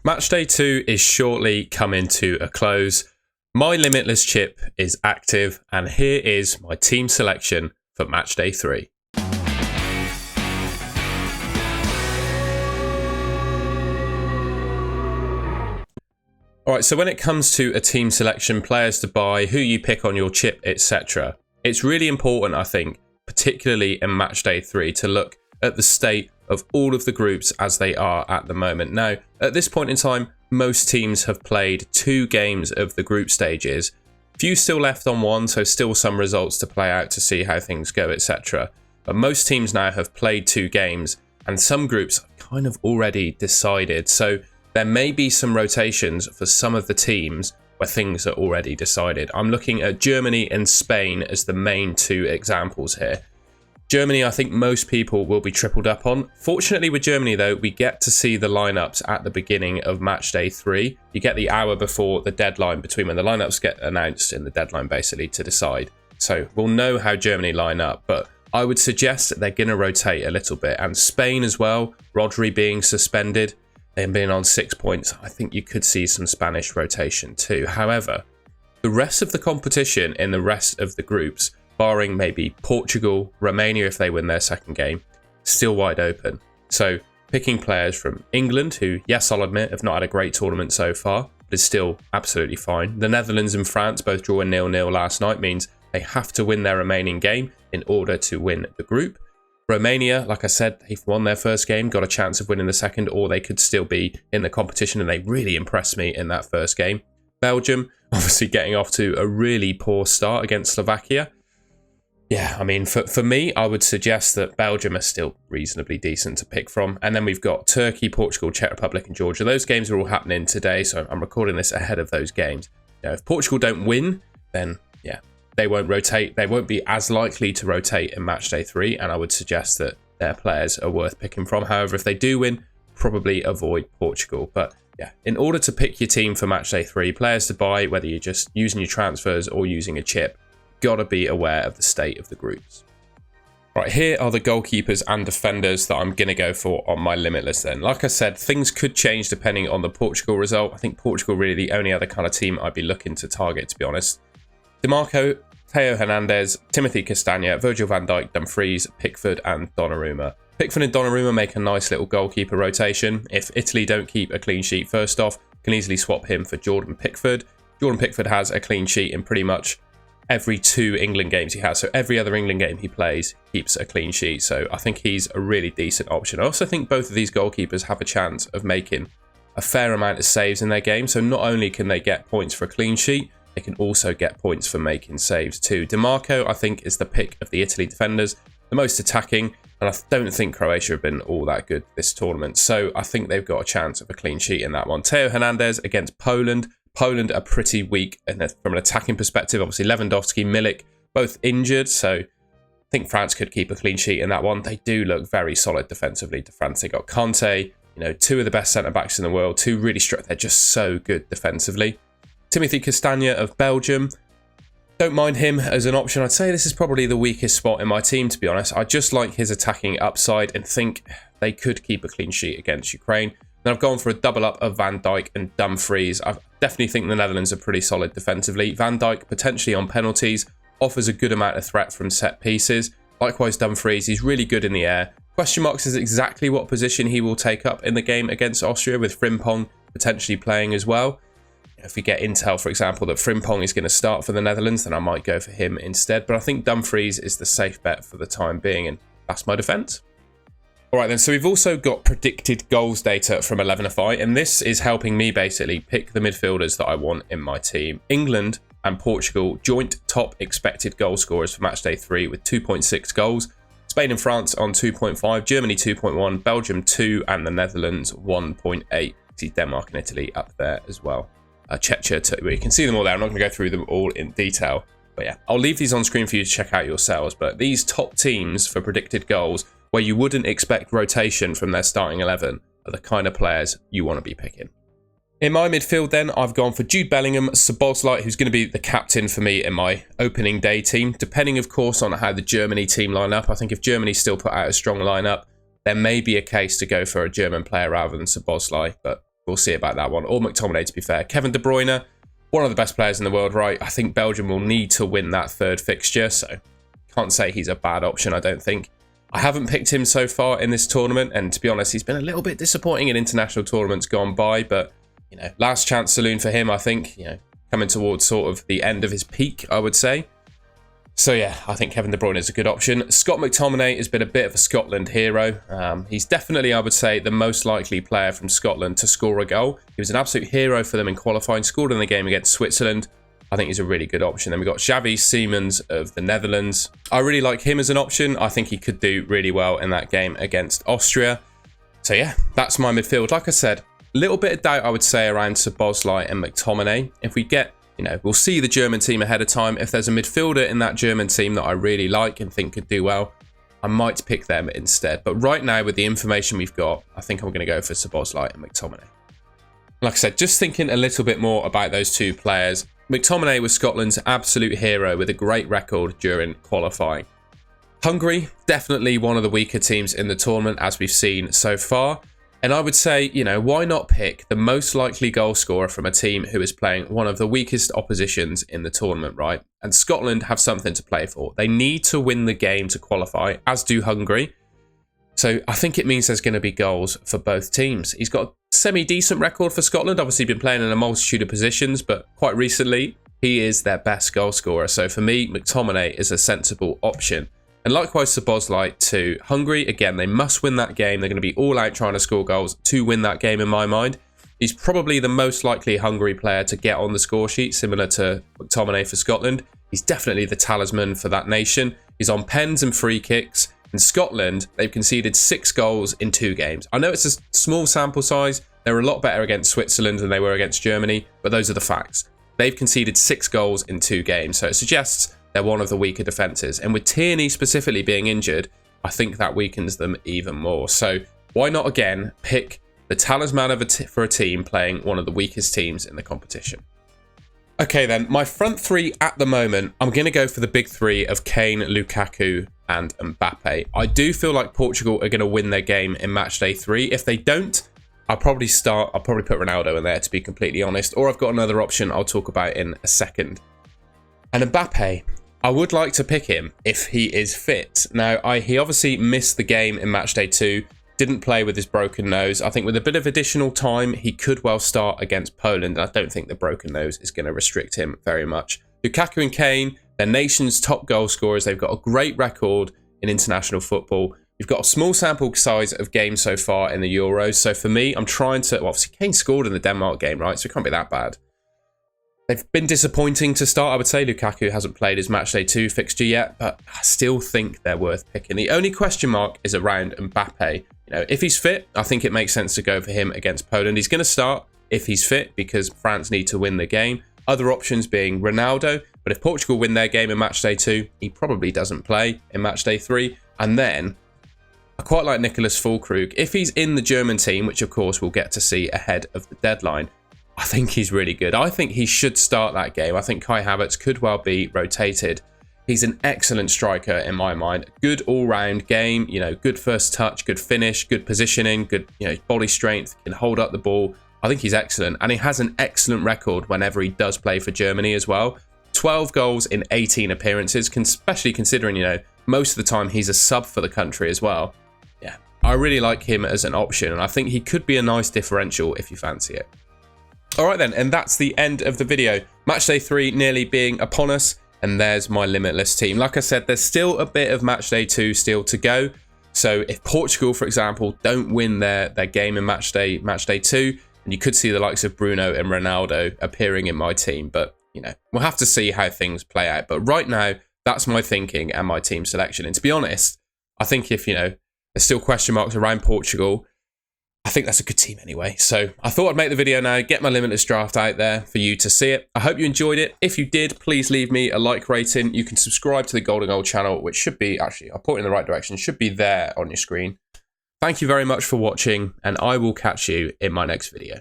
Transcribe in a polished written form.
Matchday 2 is shortly coming to a close. My Limitless chip is active, and here is my team selection for Matchday 3. Alright, so when it comes to a team selection, players to buy, who you pick on your chip, etc., it's really important, I think, particularly in Matchday 3, to look at the state of all of the groups as they are at the moment. Now, at this point in time, most teams have played 2 games of the group stages. Few still left on one, so still some results to play out to see how things go, etc. But most teams now have played 2 games, and some groups are kind of already decided. So there may be some rotations for some of the teams where things are already decided. I'm looking at Germany and Spain as the main 2 examples here. Germany, I think most people will be tripled up on. Fortunately with Germany though, we get to see the lineups at the beginning of Matchday 3. You get the hour before the deadline, between when the lineups get announced and the deadline basically, to decide. So we'll know how Germany line up, but I would suggest that they're going to rotate a little bit. And Spain as well, Rodri being suspended and being on 6 points, I think you could see some Spanish rotation too. However, the rest of the competition in the rest of the groups, barring maybe Portugal, Romania if they win their second game, still wide open. So picking players from England, who, yes, I'll admit, have not had a great tournament so far, but is still absolutely fine. The Netherlands and France both drawing 0-0 last night, means they have to win their remaining game in order to win the group. Romania, like I said, they've won their first game, got a chance of winning the second, or they could still be in the competition, and they really impressed me in that first game. Belgium, obviously getting off to a really poor start against Slovakia. Yeah, I mean, for me, I would suggest that Belgium are still reasonably decent to pick from. And then we've got Turkey, Portugal, Czech Republic and Georgia. Those games are all happening today, so I'm recording this ahead of those games. You know, if Portugal don't win, then yeah, they won't rotate. They won't be as likely to rotate in Matchday 3, and I would suggest that their players are worth picking from. However, if they do win, probably avoid Portugal. But yeah, in order to pick your team for Matchday 3, players to buy, whether you're just using your transfers or using a chip, got to be aware of the state of the groups. Right, here are the goalkeepers and defenders that I'm going to go for on my Limitless then. Like I said, things could change depending on the Portugal result. I think Portugal really the only other kind of team I'd be looking to target, to be honest. DiMarco, Theo Hernandez, Timothy Castagna, Virgil van Dijk, Dumfries, Pickford and Donnarumma. Pickford and Donnarumma make a nice little goalkeeper rotation. If Italy don't keep a clean sheet first off, can easily swap him for Jordan Pickford. Jordan Pickford has a clean sheet in pretty much every 2 England games he has. So every other England game he plays keeps a clean sheet. So I think he's a really decent option. I also think both of these goalkeepers have a chance of making a fair amount of saves in their game. So not only can they get points for a clean sheet, they can also get points for making saves too. DiMarco, I think, is the pick of the Italy defenders, the most attacking, and I don't think Croatia have been all that good this tournament. So I think they've got a chance of a clean sheet in that one. Theo Hernandez against Poland. Poland are pretty weak from an attacking perspective. Obviously, Lewandowski, Milik, both injured. So I think France could keep a clean sheet in that one. They do look very solid defensively to France. They got Conte, 2 of the best centre-backs in the world. 2 really they're just so good defensively. Timothy Castagna of Belgium. Don't mind him as an option. I'd say this is probably the weakest spot in my team, to be honest. I just like his attacking upside and think they could keep a clean sheet against Ukraine. Then I've gone for a double up of Van Dijk and Dumfries. I definitely think the Netherlands are pretty solid defensively. Van Dijk, potentially on penalties, offers a good amount of threat from set pieces. Likewise, Dumfries, he's really good in the air. Question marks is exactly what position he will take up in the game against Austria, with Frimpong potentially playing as well. If we get intel, for example, that Frimpong is going to start for the Netherlands, then I might go for him instead. But I think Dumfries is the safe bet for the time being, and that's my defence. All right then, so we've also got predicted goals data from Elevenify, and this is helping me basically pick the midfielders that I want in my team. England and Portugal, joint top expected goal scorers for Matchday 3 with 2.6 goals. Spain and France on 2.5, Germany 2.1, Belgium 2, and the Netherlands 1.8. See Denmark and Italy up there as well. Czechia, you can see them all there. I'm not going to go through them all in detail. But yeah, I'll leave these on screen for you to check out yourselves. But these top teams for predicted goals, where you wouldn't expect rotation from their starting 11, are the kind of players you want to be picking. In my midfield then, I've gone for Jude Bellingham, Szoboszlai, who's going to be the captain for me in my opening day team, depending of course on how the Germany team line up. I think if Germany still put out a strong lineup, there may be a case to go for a German player rather than Szoboszlai, but we'll see about that one. Or McTominay, to be fair. Kevin De Bruyne, one of the best players in the world, right? I think Belgium will need to win that third fixture, so can't say he's a bad option, I don't think. I haven't picked him so far in this tournament, and to be honest, he's been a little bit disappointing in international tournaments gone by, but, you know, last chance saloon for him, I think, you know, coming towards sort of the end of his peak, I would say. So yeah, I think Kevin De Bruyne is a good option. Scott McTominay has been a bit of a Scotland hero. He's definitely, I would say, the most likely player from Scotland to score a goal. He was an absolute hero for them in qualifying, scored in the game against Switzerland. I think he's a really good option. Then we've got Xavi Simons of the Netherlands. I really like him as an option. I think he could do really well in that game against Austria. So yeah, that's my midfield. Like I said, a little bit of doubt, I would say, around Szoboszlai and McTominay. If we get, you know, we'll see the German team ahead of time. If there's a midfielder in that German team that I really like and think could do well, I might pick them instead. But right now, with the information we've got, I think I'm going to go for Szoboszlai and McTominay. Like I said, just thinking a little bit more about those two players. McTominay was Scotland's absolute hero with a great record during qualifying. Hungary, definitely one of the weaker teams in the tournament, as we've seen so far. And I would say, you know, why not pick the most likely goal scorer from a team who is playing one of the weakest oppositions in the tournament, right? And Scotland have something to play for. They need to win the game to qualify, as do Hungary. So I think it means there's going to be goals for both teams. He's got a semi-decent record for Scotland. Obviously, been playing in a multitude of positions, but quite recently, he is their best goal scorer. So for me, McTominay is a sensible option. And likewise, Szoboszlai to Hungary. Again, they must win that game. They're going to be all out trying to score goals to win that game in my mind. He's probably the most likely Hungary player to get on the score sheet, similar to McTominay for Scotland. He's definitely the talisman for that nation. He's on pens and free kicks. In Scotland, they've conceded 6 goals in 2 games. I know it's a small sample size. They're a lot better against Switzerland than they were against Germany, but those are the facts. They've conceded 6 goals in 2 games, so it suggests they're one of the weaker defences. And with Tierney specifically being injured, I think that weakens them even more. So why not, again, pick the talisman for a team playing one of the weakest teams in the competition? Okay then, my front 3 at the moment, I'm going to go for the big 3 of Kane, Lukaku and Mbappe. I do feel like Portugal are going to win their game in Matchday 3. If they don't, I'll probably put Ronaldo in there, to be completely honest. Or I've got another option I'll talk about in a second. And Mbappe, I would like to pick him if he is fit. Now, he obviously missed the game in Matchday 2. Didn't play with his broken nose. I think with a bit of additional time, he could well start against Poland. And I don't think the broken nose is going to restrict him very much. Lukaku and Kane, they're nation's top goal scorers. They've got a great record in international football. You've got a small sample size of games so far in the Euros. So for me, I'm trying to... Well, obviously, Kane scored in the Denmark game, right? So it can't be that bad. They've been disappointing to start. I would say Lukaku hasn't played his Matchday 2 fixture yet, but I still think they're worth picking. The only question mark is around Mbappe. You know, if he's fit, I think it makes sense to go for him against Poland. He's going to start if he's fit because France need to win the game. Other options being Ronaldo, but if Portugal win their game in Matchday 2, he probably doesn't play in Matchday 3. And then I quite like Nicholas Füllkrug. If he's in the German team, which of course we'll get to see ahead of the deadline, I think he's really good. I think he should start that game. I think Kai Havertz could well be rotated. He's an excellent striker in my mind. Good all-round game, you know, good first touch, good finish, good positioning, good, you know, body strength, can hold up the ball. I think he's excellent. And he has an excellent record whenever he does play for Germany as well. 12 goals in 18 appearances, especially considering, you know, most of the time he's a sub for the country as well. Yeah, I really like him as an option. And I think he could be a nice differential if you fancy it. All right then, and that's the end of the video. Matchday 3 nearly being upon us, and there's my Limitless team. Like I said, there's still a bit of Matchday 2 still to go. So if Portugal, for example, don't win their game in Matchday 2, and you could see the likes of Bruno and Ronaldo appearing in my team. But, you know, we'll have to see how things play out. But right now, that's my thinking and my team selection. And to be honest, I think if, you know, there's still question marks around Portugal, I think that's a good team anyway. So I thought I'd make the video now, get my Limitless draft out there for you to see it. I hope you enjoyed it. If you did, please leave me a like rating. You can subscribe to the Golden Goal channel, which should be, actually, I'll point in the right direction, should be there on your screen. Thank you very much for watching, and I will catch you in my next video.